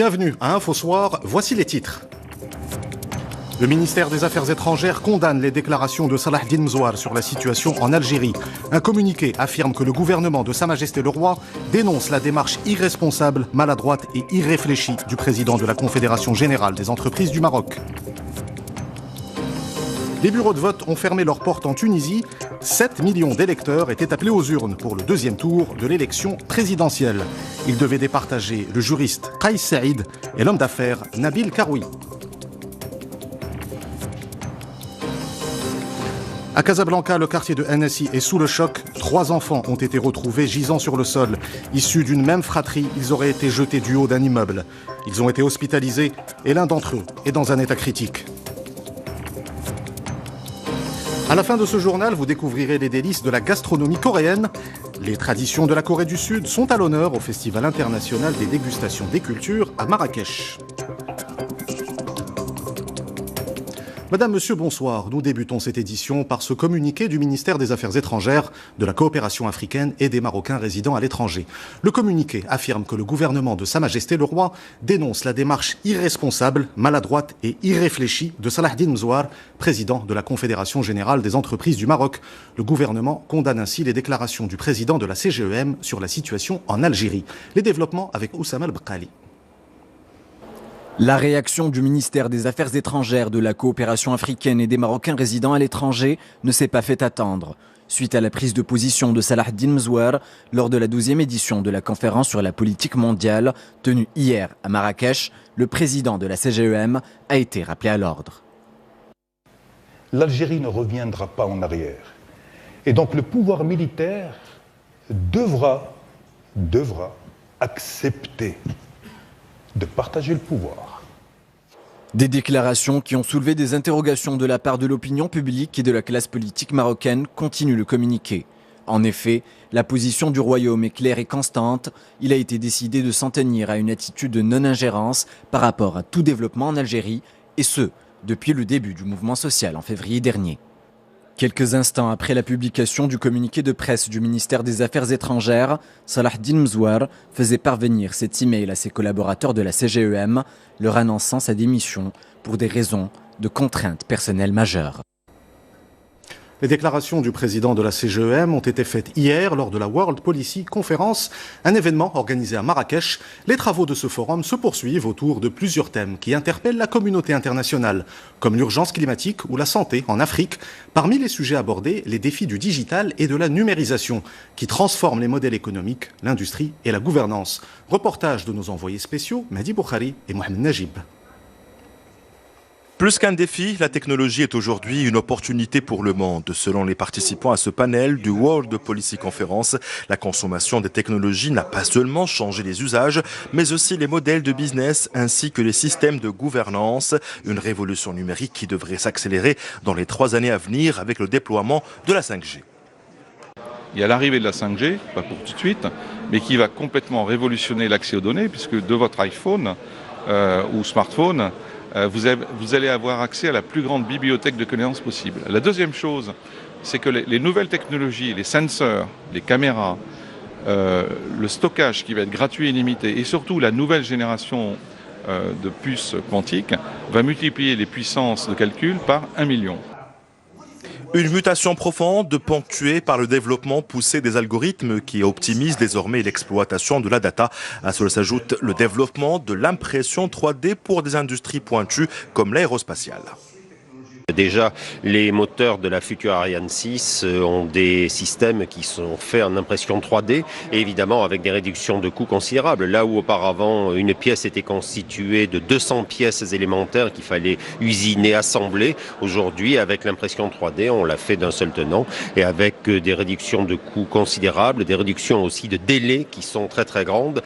Bienvenue à InfoSoir, voici les titres. Le ministère des Affaires étrangères condamne les déclarations de Salah Eddine Mzouar sur la situation en Algérie. Un communiqué affirme que le gouvernement de Sa Majesté le Roi dénonce la démarche irresponsable, maladroite et irréfléchie du président de la Confédération Générale des Entreprises du Maroc. Les bureaux de vote ont fermé leurs portes en Tunisie. 7 millions d'électeurs étaient appelés aux urnes pour le deuxième tour de l'élection présidentielle. Ils devaient départager le juriste Kais Saïd et l'homme d'affaires Nabil Karoui. À Casablanca, le quartier de Annecy est sous le choc. 3 enfants ont été retrouvés gisant sur le sol. Issus d'une même fratrie, ils auraient été jetés du haut d'un immeuble. Ils ont été hospitalisés et l'un d'entre eux est dans un état critique. À la fin de ce journal, vous découvrirez les délices de la gastronomie coréenne. Les traditions de la Corée du Sud sont à l'honneur au Festival international des dégustations des cultures à Marrakech. Madame, Monsieur, bonsoir. Nous débutons cette édition par ce communiqué du ministère des Affaires étrangères, de la coopération africaine et des Marocains résidant à l'étranger. Le communiqué affirme que le gouvernement de Sa Majesté le Roi dénonce la démarche irresponsable, maladroite et irréfléchie de Salah Eddine Mzouar, président de la Confédération Générale des Entreprises du Maroc. Le gouvernement condamne ainsi les déclarations du président de la CGEM sur la situation en Algérie. Les développements avec Oussama El-Bqali. La réaction du ministère des Affaires étrangères, de la coopération africaine et des Marocains résidant à l'étranger ne s'est pas fait attendre. Suite à la prise de position de Salah Eddine Mzouar lors de la 12e édition de la conférence sur la politique mondiale tenue hier à Marrakech, le président de la CGEM a été rappelé à l'ordre. L'Algérie ne reviendra pas en arrière. Et donc le pouvoir militaire devra accepter de partager le pouvoir. Des déclarations qui ont soulevé des interrogations de la part de l'opinion publique et de la classe politique marocaine, continue le communiqué. En effet, la position du royaume est claire et constante. Il a été décidé de s'en tenir à une attitude de non-ingérence par rapport à tout développement en Algérie, et ce, depuis le début du mouvement social en février dernier. Quelques instants après la publication du communiqué de presse du ministère des Affaires étrangères, Salah Eddine Mzouar faisait parvenir cet email à ses collaborateurs de la CGEM, leur annonçant sa démission pour des raisons de contraintes personnelles majeures. Les déclarations du président de la CGEM ont été faites hier lors de la World Policy Conference, un événement organisé à Marrakech. Les travaux de ce forum se poursuivent autour de plusieurs thèmes qui interpellent la communauté internationale, comme l'urgence climatique ou la santé en Afrique. Parmi les sujets abordés, les défis du digital et de la numérisation, qui transforment les modèles économiques, l'industrie et la gouvernance. Reportage de nos envoyés spéciaux, Mehdi Boukhari et Mohamed Najib. Plus qu'un défi, la technologie est aujourd'hui une opportunité pour le monde. Selon les participants à ce panel du World Policy Conference, la consommation des technologies n'a pas seulement changé les usages, mais aussi les modèles de business ainsi que les systèmes de gouvernance. Une révolution numérique qui devrait s'accélérer dans les 3 années à venir avec le déploiement de la 5G. Il y a l'arrivée de la 5G, pas pour tout de suite, mais qui va complètement révolutionner l'accès aux données, puisque de votre iPhone ou smartphone, vous allez avoir accès à la plus grande bibliothèque de connaissances possible. La deuxième chose, c'est que les nouvelles technologies, les sensors, les caméras, le stockage qui va être gratuit et illimité, et surtout la nouvelle génération de puces quantiques, va multiplier les puissances de calcul par 1 million. Une mutation profonde ponctuée par le développement poussé des algorithmes qui optimisent désormais l'exploitation de la data. À cela s'ajoute le développement de l'impression 3D pour des industries pointues comme l'aérospatiale. Déjà, les moteurs de la future Ariane 6 ont des systèmes qui sont faits en impression 3D et évidemment avec des réductions de coûts considérables. Là où auparavant une pièce était constituée de 200 pièces élémentaires qu'il fallait usiner, assembler, aujourd'hui avec l'impression 3D on l'a fait d'un seul tenant et avec des réductions de coûts considérables, des réductions aussi de délais qui sont très très grandes.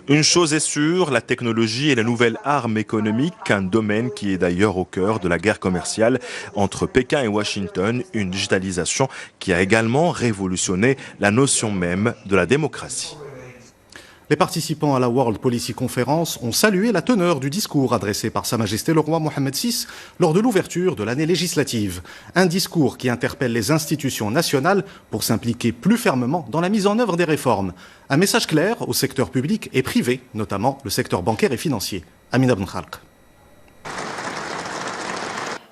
Une chose est sûre, la technologie est la nouvelle arme économique, un domaine qui est d'ailleurs au cœur de la guerre commerciale entre Pékin et Washington, une digitalisation qui a également révolutionné la notion même de la démocratie. Les participants à la World Policy Conference ont salué la teneur du discours adressé par Sa Majesté le roi Mohammed VI lors de l'ouverture de l'année législative. Un discours qui interpelle les institutions nationales pour s'impliquer plus fermement dans la mise en œuvre des réformes. Un message clair au secteur public et privé, notamment le secteur bancaire et financier. Amina Ben Khalq.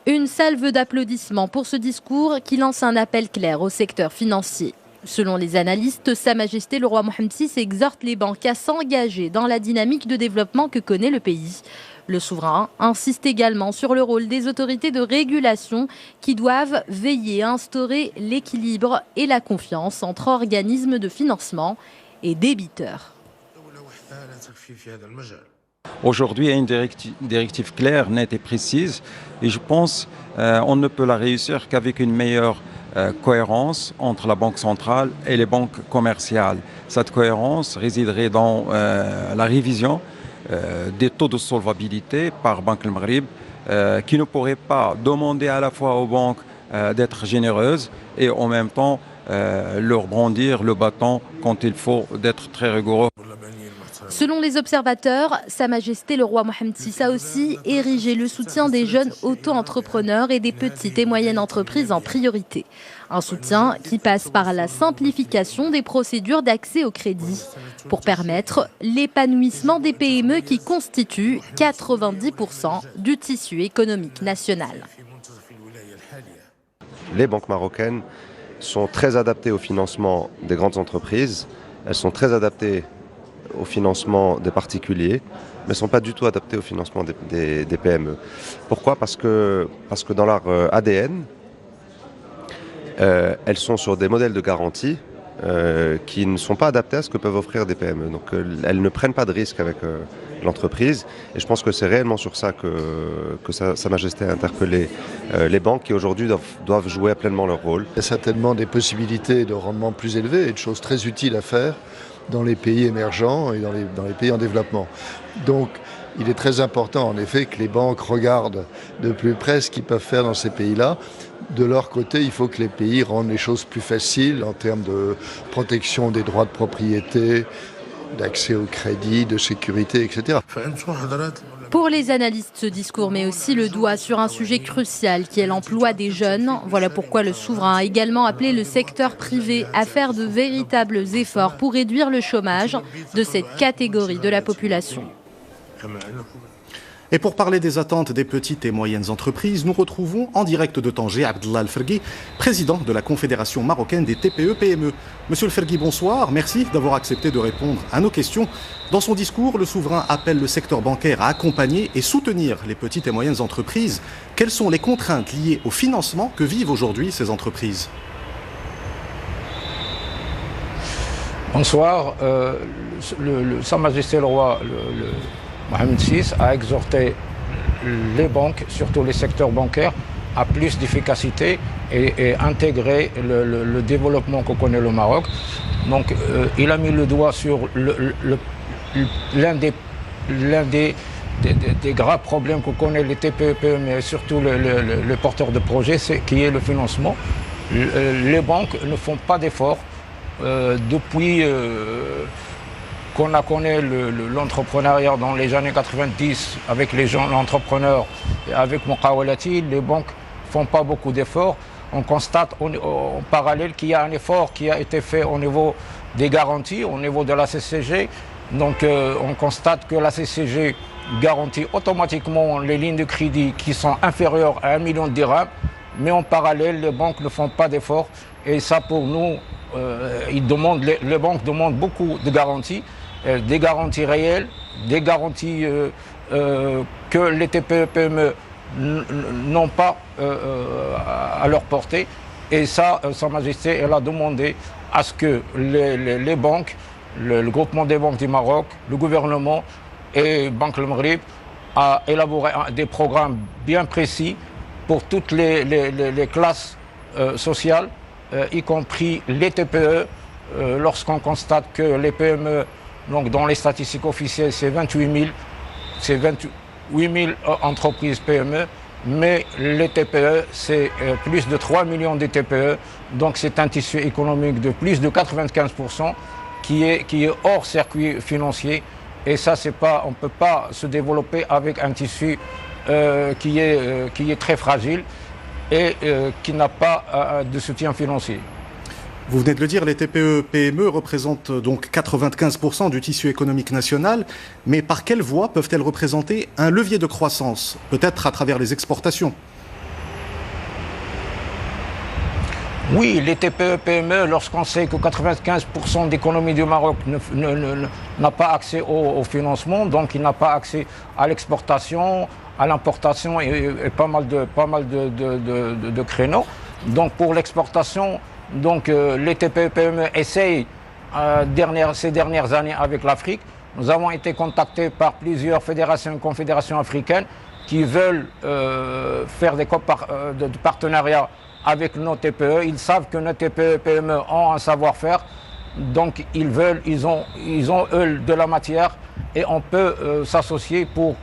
Une salve d'applaudissements pour ce discours qui lance un appel clair au secteur financier. Selon les analystes, Sa Majesté le roi Mohammed VI exhorte les banques à s'engager dans la dynamique de développement que connaît le pays. Le souverain insiste également sur le rôle des autorités de régulation qui doivent veiller à instaurer l'équilibre et la confiance entre organismes de financement et débiteurs. Aujourd'hui, il y a une directive claire, nette et précise, et je pense qu'on ne peut la réussir qu'avec une meilleure cohérence entre la Banque centrale et les banques commerciales. Cette cohérence résiderait dans la révision des taux de solvabilité par Banque al-Maghrib, qui ne pourrait pas demander à la fois aux banques d'être généreuses et en même temps leur brandir le bâton quand il faut d'être très rigoureux. Selon les observateurs, Sa Majesté le roi Mohammed VI a aussi érigé le soutien des jeunes auto-entrepreneurs et des petites et moyennes entreprises en priorité. Un soutien qui passe par la simplification des procédures d'accès au crédit pour permettre l'épanouissement des PME qui constituent 90% du tissu économique national. Les banques marocaines sont très adaptées au financement des grandes entreprises, elles sont très adaptées au financement des particuliers, mais ne sont pas du tout adaptées au financement des PME. Pourquoi ? Parce que dans leur ADN, elles sont sur des modèles de garantie qui ne sont pas adaptés à ce que peuvent offrir des PME. Donc elles ne prennent pas de risques avec l'entreprise. Et je pense que c'est réellement sur ça que Sa Majesté a interpellé les banques qui aujourd'hui doivent jouer pleinement leur rôle. Il y a certainement des possibilités de rendement plus élevés et de choses très utiles à faire dans les pays émergents et dans les pays en développement. Donc il est très important en effet que les banques regardent de plus près ce qu'ils peuvent faire dans ces pays-là. De leur côté, il faut que les pays rendent les choses plus faciles en termes de protection des droits de propriété, d'accès au crédit, de sécurité, etc. Pour les analystes, ce discours met aussi le doigt sur un sujet crucial qui est l'emploi des jeunes. Voilà pourquoi le souverain a également appelé le secteur privé à faire de véritables efforts pour réduire le chômage de cette catégorie de la population. Et pour parler des attentes des petites et moyennes entreprises, nous retrouvons en direct de Tanger Abdellah El-Ferghi, président de la Confédération marocaine des TPE-PME. Monsieur El-Ferghi, bonsoir. Merci d'avoir accepté de répondre à nos questions. Dans son discours, le souverain appelle le secteur bancaire à accompagner et soutenir les petites et moyennes entreprises. Quelles sont les contraintes liées au financement que vivent aujourd'hui ces entreprises ? Bonsoir. Sa Majesté le roi Mohammed VI a exhorté les banques, surtout les secteurs bancaires, à plus d'efficacité et intégrer le développement que connaît le Maroc. Donc il a mis le doigt sur l'un des graves problèmes que connaissent les TPE, mais surtout les porteurs de projets, qui est le financement. Les banques ne font pas d'efforts depuis qu'on a connu l'entrepreneuriat dans les années 90 avec les gens entrepreneurs et avec Mouqawalati. Les banques ne font pas beaucoup d'efforts. On constate en parallèle qu'il y a un effort qui a été fait au niveau des garanties, au niveau de la CCG. Donc on constate que la CCG garantit automatiquement les lignes de crédit qui sont inférieures à 1 million de dirhams, mais en parallèle les banques ne font pas d'efforts. Et ça pour nous, les banques demandent beaucoup de garanties. Des garanties réelles, des garanties que les TPE-PME n'ont pas à leur portée. Et ça, Sa Majesté, elle a demandé à ce que les banques, le groupement des banques du Maroc, le gouvernement et Banque al-Maghrib a élaboré des programmes bien précis pour toutes les classes sociales, y compris les TPE, lorsqu'on constate que les PME, donc dans les statistiques officielles, c'est 28 000 entreprises PME, mais les TPE, c'est plus de 3 millions de TPE, donc c'est un tissu économique de plus de 95%. qui est hors circuit financier. Et ça, on ne peut pas se développer avec un tissu qui est très fragile et qui n'a pas de soutien financier. Vous venez de le dire, les TPE-PME représentent donc 95% du tissu économique national, mais par quelle voie peuvent-elles représenter un levier de croissance, peut-être à travers les exportations? Oui, les TPE-PME, lorsqu'on sait que 95% de l'économie du Maroc n'a pas accès au financement, donc il n'a pas accès à l'exportation, à l'importation et pas mal de créneaux. Donc pour l'exportation, les TPE-PME essayent ces dernières années avec l'Afrique. Nous avons été contactés par plusieurs fédérations et confédérations africaines qui veulent faire des partenariats avec nos TPE. Ils savent que nos TPE-PME ont un savoir-faire, donc ils ont eux de la matière et on peut s'associer pour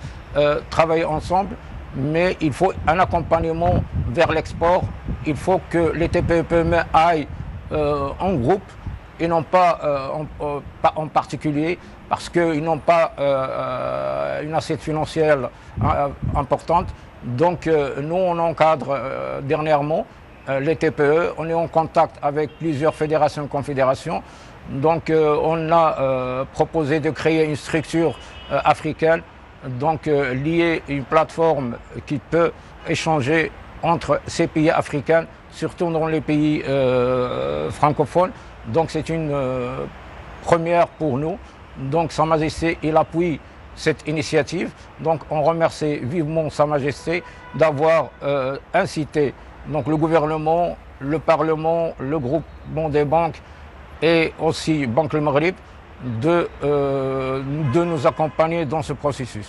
travailler ensemble. Mais il faut un accompagnement vers l'export. Il faut que les TPE-PME aillent en groupe et non pas en particulier, parce qu'ils n'ont pas une assiette financière importante. Donc nous, on encadre dernièrement les TPE. On est en contact avec plusieurs fédérations et confédérations. Donc on a proposé de créer une structure africaine, lier une plateforme qui peut échanger entre ces pays africains, surtout dans les pays francophones. Donc c'est une première pour nous. Donc Sa Majesté, il appuie cette initiative. Donc on remercie vivement Sa Majesté d'avoir incité le gouvernement, le Parlement, le groupement des banques et aussi Banque Le Maghreb de nous accompagner dans ce processus.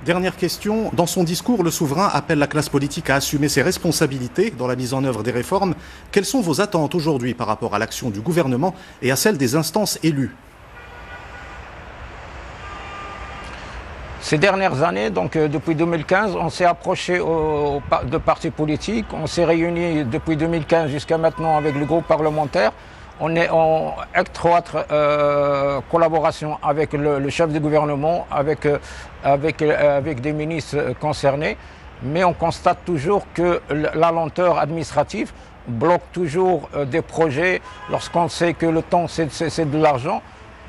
Dernière question. Dans son discours, le souverain appelle la classe politique à assumer ses responsabilités dans la mise en œuvre des réformes. Quelles sont vos attentes aujourd'hui par rapport à l'action du gouvernement et à celle des instances élues? Ces dernières années, depuis 2015, on s'est approché de partis politiques. On s'est réunis depuis 2015 jusqu'à maintenant avec le groupe parlementaire. On est en étroite collaboration avec le chef du gouvernement, avec des ministres concernés. Mais on constate toujours que la lenteur administrative bloque toujours des projets lorsqu'on sait que le temps, c'est de l'argent.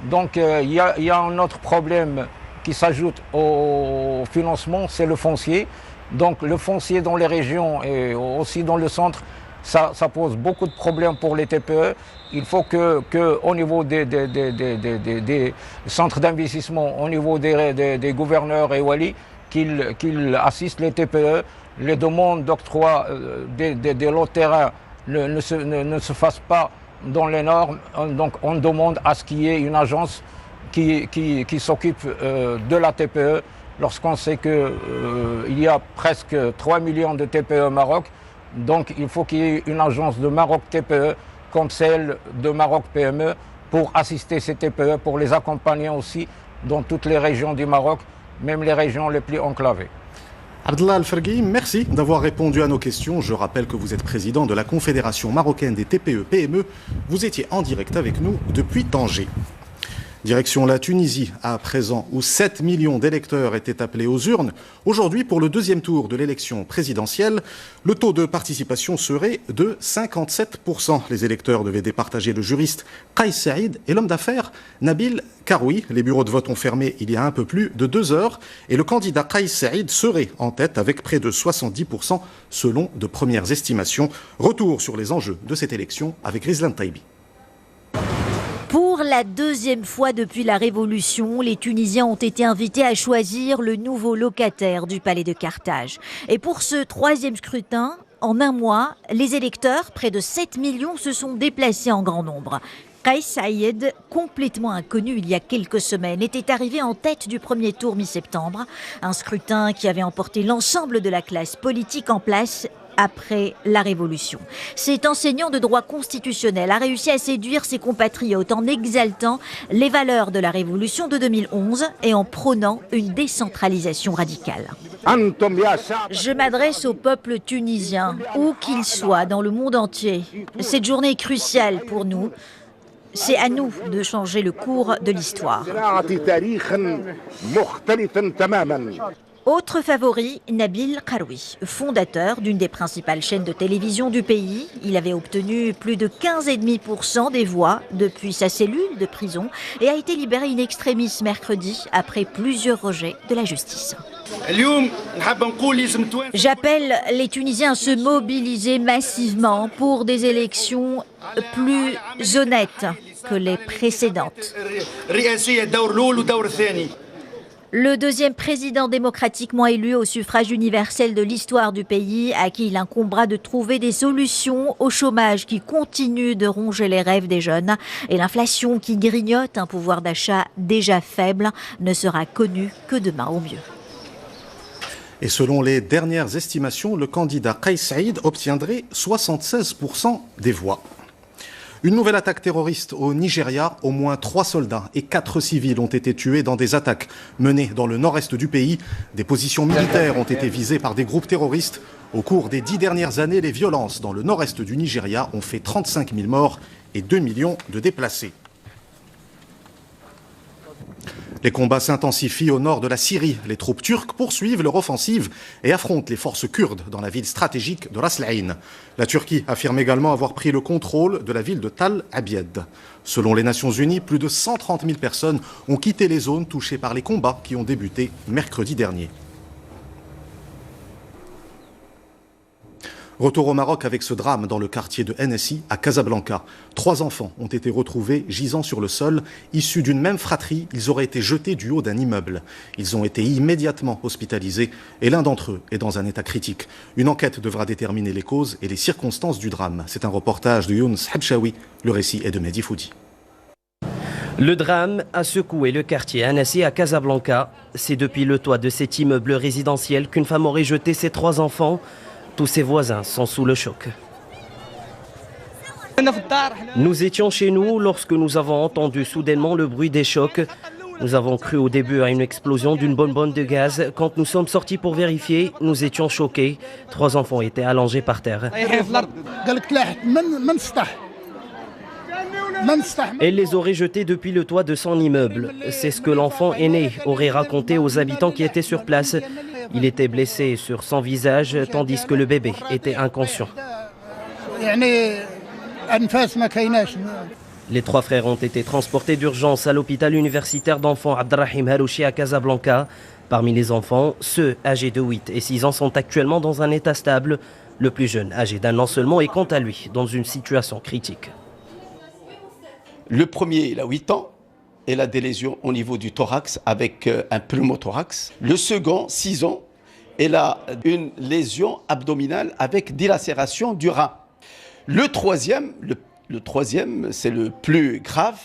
Donc il y a un autre problème qui s'ajoute au financement, c'est le foncier. Donc le foncier dans les régions et aussi dans le centre, ça pose beaucoup de problèmes pour les TPE. Il faut qu'au niveau des centres d'investissement, au niveau des gouverneurs et walis, qu'ils assistent les TPE. Les demandes d'octroi des lots de terrain ne se fassent pas dans les normes. Donc on demande à ce qu'il y ait une agence qui s'occupe de la TPE. Lorsqu'on sait qu'il y a presque 3 millions de TPE au Maroc, donc il faut qu'il y ait une agence de Maroc TPE comme celle de Maroc PME pour assister ces TPE, pour les accompagner aussi dans toutes les régions du Maroc, même les régions les plus enclavées. Abdellah Al-Ferghi, merci d'avoir répondu à nos questions. Je rappelle que vous êtes président de la Confédération marocaine des TPE-PME. Vous étiez en direct avec nous depuis Tanger. Direction la Tunisie, à présent, où 7 millions d'électeurs étaient appelés aux urnes. Aujourd'hui, pour le deuxième tour de l'élection présidentielle, le taux de participation serait de 57%. Les électeurs devaient départager le juriste Kais Saïd et l'homme d'affaires Nabil Karoui. Les bureaux de vote ont fermé il y a un peu plus de 2 heures et le candidat Kais Saïd serait en tête avec près de 70% selon de premières estimations. Retour sur les enjeux de cette élection avec Rizlan Taibi. Pour la deuxième fois depuis la Révolution, les Tunisiens ont été invités à choisir le nouveau locataire du palais de Carthage. Et pour ce troisième scrutin, en un mois, les électeurs, près de 7 millions, se sont déplacés en grand nombre. Kais Saïd, complètement inconnu il y a quelques semaines, était arrivé en tête du premier tour mi-septembre. Un scrutin qui avait emporté l'ensemble de la classe politique en place après la Révolution. Cet enseignant de droit constitutionnel a réussi à séduire ses compatriotes en exaltant les valeurs de la Révolution de 2011 et en prônant une décentralisation radicale. Je m'adresse au peuple tunisien, où qu'il soit dans le monde entier. Cette journée est cruciale pour nous. C'est à nous de changer le cours de l'histoire. Autre favori, Nabil Karoui, fondateur d'une des principales chaînes de télévision du pays. Il avait obtenu plus de 15,5% des voix depuis sa cellule de prison et a été libéré in extremis mercredi après plusieurs rejets de la justice. J'appelle les Tunisiens à se mobiliser massivement pour des élections plus honnêtes que les précédentes. Le deuxième président démocratiquement élu au suffrage universel de l'histoire du pays, à qui il incombera de trouver des solutions au chômage qui continue de ronger les rêves des jeunes et l'inflation qui grignote un pouvoir d'achat déjà faible, ne sera connu que demain au mieux. Et selon les dernières estimations, le candidat Kais Saïd obtiendrait 76% des voix. Une nouvelle attaque terroriste au Nigeria. Au moins 3 soldats et 4 civils ont été tués dans des attaques menées dans le nord-est du pays. Des positions militaires ont été visées par des groupes terroristes. Au cours des 10 dernières années, les violences dans le nord-est du Nigeria ont fait 35 000 morts et 2 millions de déplacés. Les combats s'intensifient au nord de la Syrie. Les troupes turques poursuivent leur offensive et affrontent les forces kurdes dans la ville stratégique de Ras Al-Ain. La Turquie affirme également avoir pris le contrôle de la ville de Tal Abyad. Selon les Nations Unies, plus de 130 000 personnes ont quitté les zones touchées par les combats qui ont débuté mercredi dernier. Retour au Maroc avec ce drame dans le quartier de Hennessy à Casablanca. 3 enfants ont été retrouvés gisant sur le sol. Issus d'une même fratrie, ils auraient été jetés du haut d'un immeuble. Ils ont été immédiatement hospitalisés et l'un d'entre eux est dans un état critique. Une enquête devra déterminer les causes et les circonstances du drame. C'est un reportage de Younes Habchaoui. Le récit est de Mehdi Foudi. Le drame a secoué le quartier Hennessy à Casablanca. C'est depuis le toit de cet immeuble résidentiel qu'une femme aurait jeté ses 3 enfants. Tous ses voisins sont sous le choc. Nous étions chez nous lorsque nous avons entendu soudainement le bruit des chocs. Nous avons cru au début à une explosion d'une bonbonne de gaz. Quand nous sommes sortis pour vérifier, nous étions choqués. 3 enfants étaient allongés par terre. Elle les aurait jetés depuis le toit de son immeuble. C'est ce que l'enfant aîné aurait raconté aux habitants qui étaient sur place. Il était blessé sur son visage, tandis que le bébé était inconscient. Les 3 frères ont été transportés d'urgence à l'hôpital universitaire d'enfants Abdrahim Harouchi à Casablanca. Parmi les enfants, ceux âgés de 8 et 6 ans sont actuellement dans un état stable. Le plus jeune, âgé d'1 an seulement, est quant à lui dans une situation critique. Le premier, il a 8 ans. Et a des lésions au niveau du thorax avec un pneumothorax. Le second, 6 ans, il a une lésion abdominale avec dilacération du rein. Le troisième, c'est le plus grave,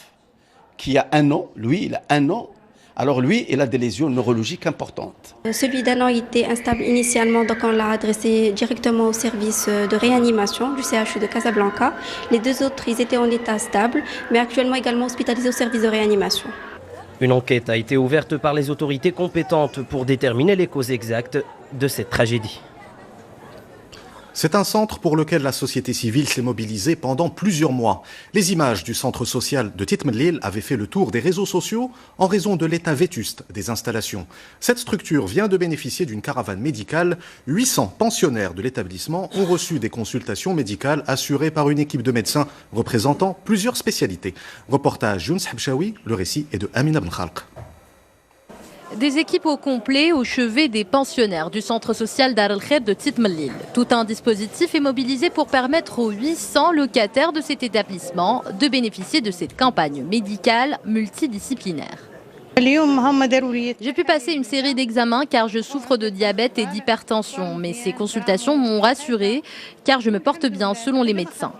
qui a 1 an. Lui, il a 1 an. Alors lui, il a des lésions neurologiques importantes. Celui d'1 an était instable initialement, donc on l'a adressé directement au service de réanimation du CHU de Casablanca. Les 2 autres, ils étaient en état stable, mais actuellement également hospitalisés au service de réanimation. Une enquête a été ouverte par les autorités compétentes pour déterminer les causes exactes de cette tragédie. C'est un centre pour lequel la société civile s'est mobilisée pendant plusieurs mois. Les images du centre social de Titmlil avaient fait le tour des réseaux sociaux en raison de l'état vétuste des installations. Cette structure vient de bénéficier d'une caravane médicale. 800 pensionnaires de l'établissement ont reçu des consultations médicales assurées par une équipe de médecins représentant plusieurs spécialités. Reportage Younes Habchaoui, le récit est de Amina Ben Khalq. Des équipes au complet au chevet des pensionnaires du centre social Dar el-Khair de Titmlil. Tout un dispositif est mobilisé pour permettre aux 800 locataires de cet établissement de bénéficier de cette campagne médicale multidisciplinaire. J'ai pu passer une série d'examens car je souffre de diabète et d'hypertension, mais ces consultations m'ont rassurée car je me porte bien selon les médecins.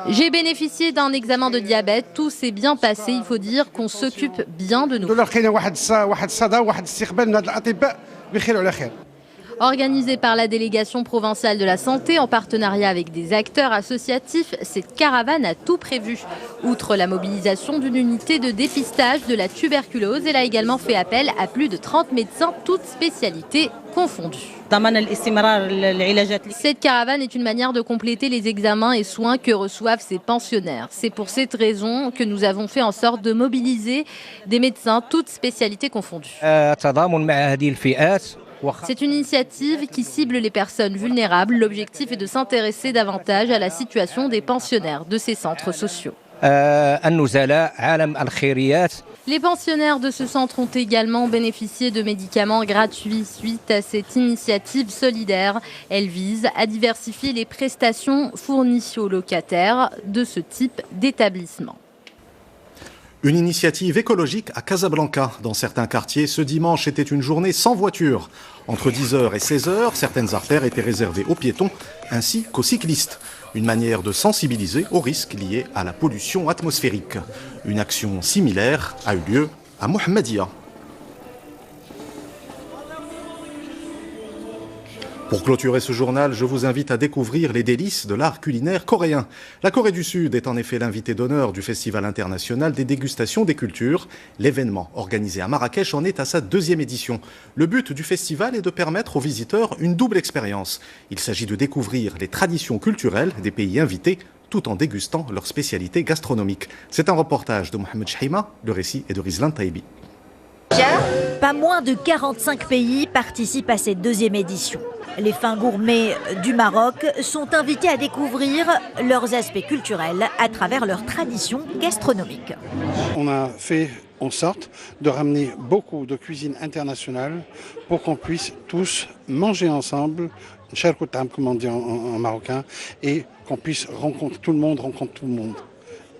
J'ai bénéficié d'un examen de diabète, tout s'est bien passé, il faut dire qu'on s'occupe bien de nous. Organisée par la délégation provinciale de la santé en partenariat avec des acteurs associatifs, cette caravane a tout prévu. Outre la mobilisation d'une unité de dépistage de la tuberculose, elle a également fait appel à plus de 30 médecins, toutes spécialités confondues. Cette caravane est une manière de compléter les examens et soins que reçoivent ces pensionnaires. C'est pour cette raison que nous avons fait en sorte de mobiliser des médecins, toutes spécialités confondues. C'est une initiative qui cible les personnes vulnérables. L'objectif est de s'intéresser davantage à la situation des pensionnaires de ces centres sociaux. Les pensionnaires de ce centre ont également bénéficié de médicaments gratuits suite à cette initiative solidaire. Elle vise à diversifier les prestations fournies aux locataires de ce type d'établissement. Une initiative écologique à Casablanca. Dans certains quartiers, ce dimanche était une journée sans voiture. Entre 10h et 16h, certaines artères étaient réservées aux piétons ainsi qu'aux cyclistes. Une manière de sensibiliser aux risques liés à la pollution atmosphérique. Une action similaire a eu lieu à Mohammedia. Pour clôturer ce journal, je vous invite à découvrir les délices de l'art culinaire coréen. La Corée du Sud est en effet l'invité d'honneur du Festival international des dégustations des cultures. L'événement, organisé à Marrakech, en est à sa 2e édition. Le but du festival est de permettre aux visiteurs une double expérience. Il s'agit de découvrir les traditions culturelles des pays invités, tout en dégustant leurs spécialités gastronomiques. C'est un reportage de Mohamed Chahima, le récit est de Rizlan Taibi. Pas moins de 45 pays participent à cette 2e édition. Les fins gourmets du Maroc sont invités à découvrir leurs aspects culturels à travers leurs traditions gastronomiques. On a fait en sorte de ramener beaucoup de cuisine internationale pour qu'on puisse tous manger ensemble, charkoutam comme on dit en marocain, et qu'on puisse rencontrer tout le monde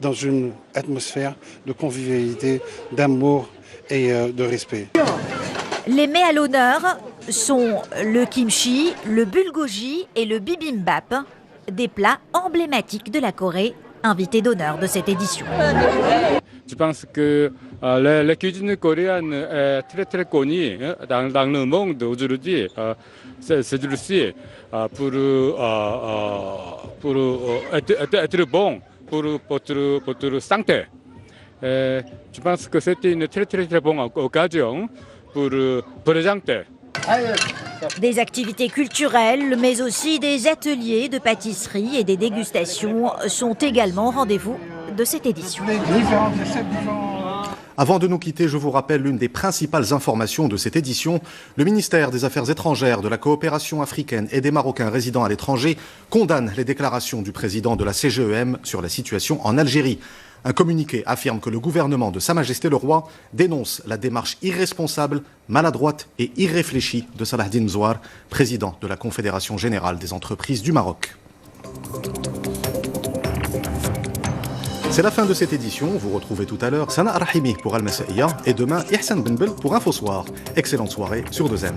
dans une atmosphère de convivialité, d'amour et de respect. Les mets à l'honneur sont le kimchi, le bulgogi et le bibimbap, des plats emblématiques de la Corée, invités d'honneur de cette édition. Je pense que la cuisine coréenne est très connue dans le monde aujourd'hui. C'est aussi pour être bon pour votre santé. Je pense que c'était une très bonne occasion pour présenter. Des activités culturelles, mais aussi des ateliers de pâtisserie et des dégustations sont également au rendez-vous de cette édition. Avant de nous quitter, je vous rappelle l'une des principales informations de cette édition. Le ministère des Affaires étrangères, de la coopération africaine et des Marocains résidant à l'étranger condamne les déclarations du président de la CGEM sur la situation en Algérie. Un communiqué affirme que le gouvernement de Sa Majesté le Roi dénonce la démarche irresponsable, maladroite et irréfléchie de Salahdine Mzouar, président de la Confédération générale des entreprises du Maroc. C'est la fin de cette édition. Vous retrouvez tout à l'heure Sana Arahimi pour Al Masaiya et demain Ihsan Benbel pour Infosoir. Excellente soirée sur 2M.